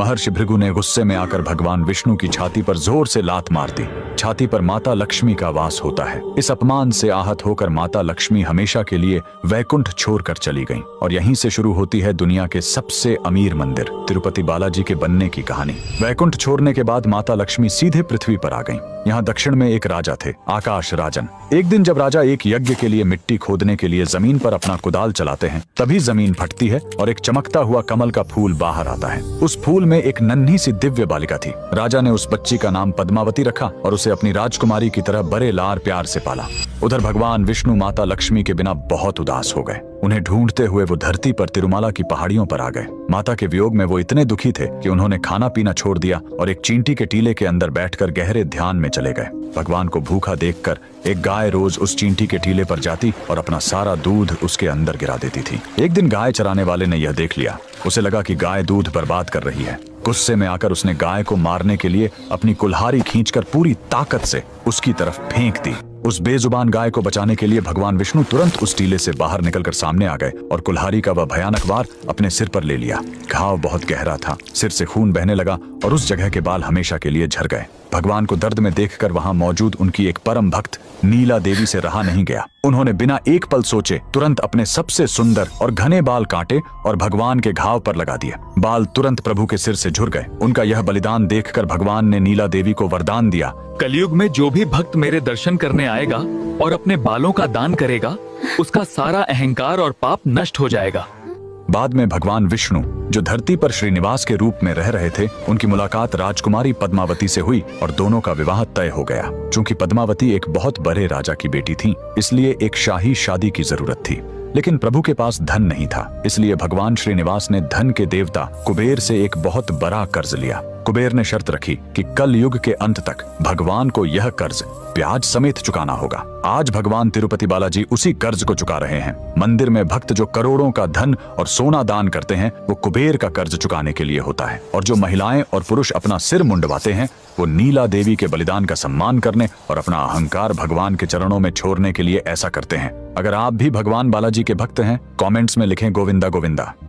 महर्षि भृगु ने गुस्से में आकर भगवान विष्णु की छाती पर जोर से लात मार दी। छाती पर माता लक्ष्मी का वास होता है। इस अपमान से आहत होकर माता लक्ष्मी हमेशा के लिए वैकुंठ छोड़कर चली गईं और यहीं से शुरू होती है दुनिया के सबसे अमीर मंदिर तिरुपति बालाजी के बनने की कहानी। वैकुंठ छोड़ने के बाद माता लक्ष्मी सीधे पृथ्वी पर आ गईं। यहाँ दक्षिण में एक राजा थे, आकाश राजन। एक दिन जब राजा एक यज्ञ के लिए मिट्टी खोदने के लिए जमीन पर अपना कुदाल चलाते हैं, तभी जमीन फटती है और एक चमकता हुआ कमल का फूल बाहर आता है। उस फूल में एक नन्ही सी दिव्य बालिका थी। राजा ने उस बच्ची का नाम पद्मावती रखा और उसे अपनी राजकुमारी की तरह बड़े लार प्यार से पाला। उधर भगवान विष्णु माता लक्ष्मी के बिना बहुत उदास हो गए। उन्हें ढूंढते हुए वो धरती पर तिरुमाला की पहाड़ियों पर आ गए। माता के वियोग में वो इतने दुखी थे कि उन्होंने खाना पीना छोड़ दिया और एक चींटी के टीले के अंदर बैठकर गहरे ध्यान में चले गए। भगवान को भूखा देखकर एक गाय रोज उस चींटी के टीले पर जाती और अपना सारा दूध उसके अंदर गिरा देती थी। एक दिन गाय चराने वाले ने यह देख लिया। उसे लगा कि गाय दूध बर्बाद कर रही है। गुस्से में आकर उसने गाय को मारने के लिए अपनी कुल्हाड़ी खींचकर पूरी ताकत से उसकी तरफ फेंक दी। उस बेजुबान गाय को बचाने के लिए भगवान विष्णु तुरंत उस टीले से बाहर निकलकर सामने आ गए और कुल्हाड़ी का वह भयानक वार अपने सिर पर ले लिया। घाव बहुत गहरा था, सिर से खून बहने लगा और उस जगह के बाल हमेशा के लिए झड़ गए। भगवान को दर्द में देखकर वहां मौजूद उनकी एक परम भक्त नीला देवी से रहा नहीं गया। उन्होंने बिना एक पल सोचे तुरंत अपने सबसे सुंदर और घने बाल काटे और भगवान के घाव पर लगा दिए। बाल तुरंत प्रभु के सिर से झुर गए। उनका यह बलिदान देखकर भगवान ने नीला देवी को वरदान दिया, कलयुग में जो भी भक्त मेरे दर्शन करने आएगा और अपने बालों का दान करेगा, उसका सारा अहंकार और पाप नष्ट हो जाएगा। बाद में भगवान विष्णु जो धरती पर श्रीनिवास के रूप में रह रहे थे, उनकी मुलाकात राजकुमारी पद्मावती से हुई और दोनों का विवाह तय हो गया। चूंकि पद्मावती एक बहुत बड़े राजा की बेटी थी, इसलिए एक शाही शादी की जरूरत थी। लेकिन प्रभु के पास धन नहीं था, इसलिए भगवान श्रीनिवास ने धन के देवता कुबेर से एक बहुत बड़ा कर्ज लिया। कुबेर ने शर्त रखी कि कल युग के अंत तक भगवान को यह कर्ज ब्याज समेत चुकाना होगा। आज भगवान तिरुपति बालाजी उसी कर्ज को चुका रहे हैं। मंदिर में भक्त जो करोड़ों का धन और सोना दान करते हैं, वो कुबेर का कर्ज चुकाने के लिए होता है। और जो महिलाएं और पुरुष अपना सिर मुंडवाते हैं, वो नीला देवी के बलिदान का सम्मान करने और अपना अहंकार भगवान के चरणों में छोड़ने के लिए ऐसा करते हैं। अगर आप भी भगवान बालाजी के भक्त हैं, कमेंट्स में लिखें गोविंदा गोविंदा।